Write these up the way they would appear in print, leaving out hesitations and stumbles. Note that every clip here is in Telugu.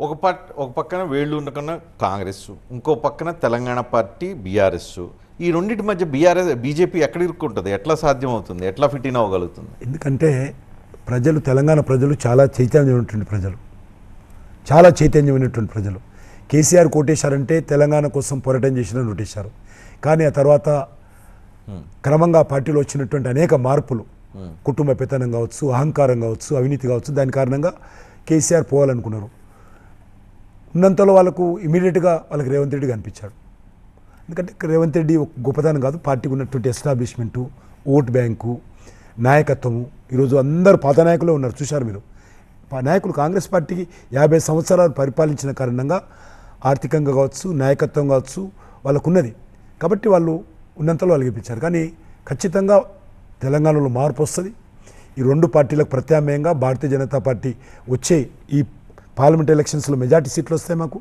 ఒక పక్కన వేళ్ళు ఉన్న కాంగ్రెస్, ఇంకో పక్కన తెలంగాణ పార్టీ బీఆర్ఎస్. ఈ రెండింటి మధ్య బీజేపీ ఎక్కడ ఇరుక్కుంటుంది? ఎట్లా సాధ్యం అవుతుంది? ఎట్లా ఫిట్ ఇన్ అవ్వగలుగుతుంది? ఎందుకంటే తెలంగాణ ప్రజలు చాలా చైతన్యమైనటువంటి ప్రజలు, చాలా చైతన్యమైనటువంటి ప్రజలు. కేసీఆర్ కోటేశారంటే తెలంగాణ కోసం పోరాటం చేసిన నోటేశారు. కానీ ఆ తర్వాత క్రమంగా పార్టీలో వచ్చినటువంటి అనేక మార్పులు, కుటుంబ పెత్తనం కావచ్చు, అహంకారం కావచ్చు, అవినీతి కావచ్చు, దాని కారణంగా కేసీఆర్ పోవాలనుకున్నారు. ఉన్నంతలో వాళ్ళకు ఇమీడియట్గా వాళ్ళకి రేవంత్ రెడ్డి కనిపించాడు. ఎందుకంటే రేవంత్ రెడ్డి ఒక గొప్పతనం కాదు, పార్టీకి ఉన్నటువంటి ఎస్టాబ్లిష్మెంటు, ఓట్ బ్యాంకు, నాయకత్వము. ఈరోజు అందరూ పాత నాయకులే ఉన్నారు, చూశారు మీరు. నాయకులు కాంగ్రెస్ పార్టీకి 50 సంవత్సరాలు పరిపాలించిన కారణంగా ఆర్థికంగా కావచ్చు, నాయకత్వం కావచ్చు వాళ్ళకున్నది. కాబట్టి వాళ్ళు ఉన్నంతలో వాళ్ళు గెలిపించారు. కానీ ఖచ్చితంగా తెలంగాణలో మార్పు వస్తుంది. ఈ రెండు పార్టీలకు ప్రత్యామ్నాయంగా భారతీయ జనతా పార్టీ వచ్చే ఈ పార్లమెంట్ ఎలక్షన్స్లో మెజార్టీ సీట్లు వస్తాయి. మాకు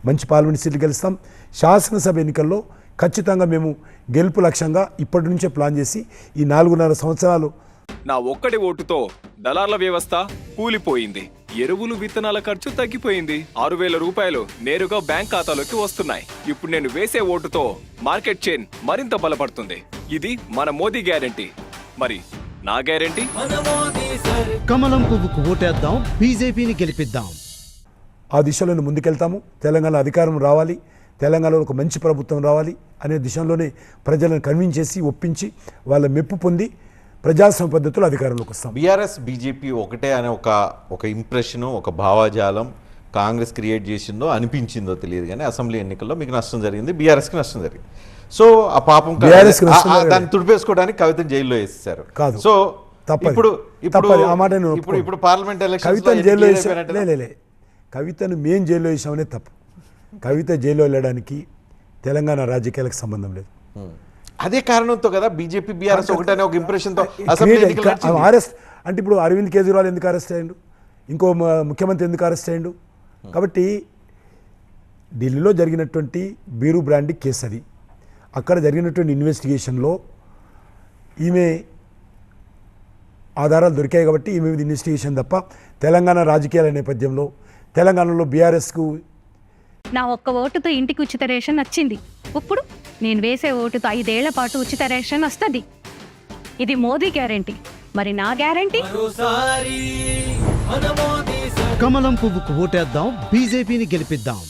మంచి పార్లమెంట్ సీట్లు గెలుస్తాం. శాసనసభ ఎన్నికల్లో ఖచ్చితంగా మేము గెలుపు లక్ష్యంగా ఇప్పటి నుంచే ప్లాన్ చేసి ఈ 4.5 సంవత్సరాలు. నా ఒక్కడి ఓటుతో దళార్ల వ్యవస్థ కూలిపోయింది. ఎరువులు, విత్తనాల ఖర్చు తగ్గిపోయింది. 6,000 రూపాయలు నేరుగా బ్యాంక్ ఖాతాలోకి వస్తున్నాయి. ఇప్పుడు నేను వేసే ఓటుతో మార్కెట్ చైన్ మరింత బలపడుతుంది. ఇది మన మోదీ గ్యారెంటీ. మరి నా గ్యారెంటీ? కమలం పువ్వుకు ఓటేద్దాం, బీజేపీని గెలిపిద్దాం. ఆ దిశలోనే ముందుకెళ్తాము. తెలంగాణ అధికారం రావాలి, తెలంగాణలో ఒక మంచి ప్రభుత్వం రావాలి అనే దిశలోనే ప్రజలను కన్విన్స్ చేసి ఒప్పించి వాళ్ళ మెప్పు పొంది ప్రజాస్వామ్య పద్ధతిలో అధికారంలోకి వస్తాం. బీఆర్ఎస్ బీజేపీ ఒకటే అనే ఒక ఇంప్రెషను, ఒక భావజాలం కాంగ్రెస్ క్రియేట్ చేసిందో అనిపించిందో తెలియదు, కానీ అసెంబ్లీ ఎన్నికల్లో మీకు నష్టం జరిగింది, బీఆర్ఎస్కి నష్టం జరిగింది. సో ఆ పాపం దాన్ని తుడిపేసుకోవడానికి కవితను జైల్లో వేసేసారు. కాదు, సో ఇప్పుడు పార్లమెంట్ ఎలక్షన్ కవితను జైల్లో వేసే కవితను మేం జైల్లో వేసామనే తప్పు. కవిత జైల్లో వెళ్ళడానికి తెలంగాణ రాజకీయాలకు సంబంధం లేదు. అదే కారణంతో కదా బీజేపీ బీఆర్ఎస్ ఒకటనే ఒక ఇంప్రెషన్తో అరెస్ట్ అంటే ఇప్పుడు అరవింద్ కేజ్రీవాల్ ఎందుకు అరెస్ట్ అయ్యిండు, ఇంకో ముఖ్యమంత్రి ఎందుకు అరెస్ట్ అయ్యిండు? కాబట్టి ఢిల్లీలో జరిగినటువంటి బీరు బ్రాండీ కేసు అది. అక్కడ జరిగినటువంటి ఇన్వెస్టిగేషన్లో ఈమె ఆధారాలు దొరికాయి కాబట్టి ఈమె మీద ఇన్వెస్టిగేషన్ తప్ప తెలంగాణ రాజకీయాల నేపథ్యంలో తెలంగాణలో బీఆర్ఎస్కు నా ఒక్క ఓటుతో ఇంటికి ఉచిత రేషన్ వచ్చింది. ఇప్పుడు నేను వేసే ఓటుతో 5 ఏళ్ల పాటు ఉచిత రేషన్ వస్తుంది. ఇది మోదీ గ్యారెంటీ. మరి నా గ్యారెంటీ? కమలం పువ్వుకు ఓటేద్దాం, బీజేపీని గెలిపిద్దాం.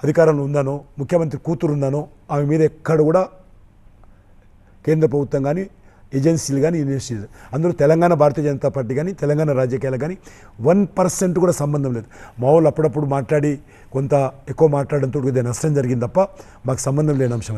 అధికారంలో ఉందానో, ముఖ్యమంత్రి కూతురు ఉందానో ఆమె మీద ఎక్కడ కూడా కేంద్ర ప్రభుత్వం కానీ ఏజెన్సీలు కానీ యూనివర్సిటీలు అందరూ తెలంగాణ భారతీయ జనతా పార్టీ కానీ తెలంగాణ రాజకీయాలు కానీ 1% కూడా సంబంధం లేదు. మా వాళ్ళు అప్పుడప్పుడు మాట్లాడి కొంత ఎక్కువ మాట్లాడడంతో కొద్దిగా నష్టం జరిగింది తప్ప మాకు సంబంధం లేని అంశం.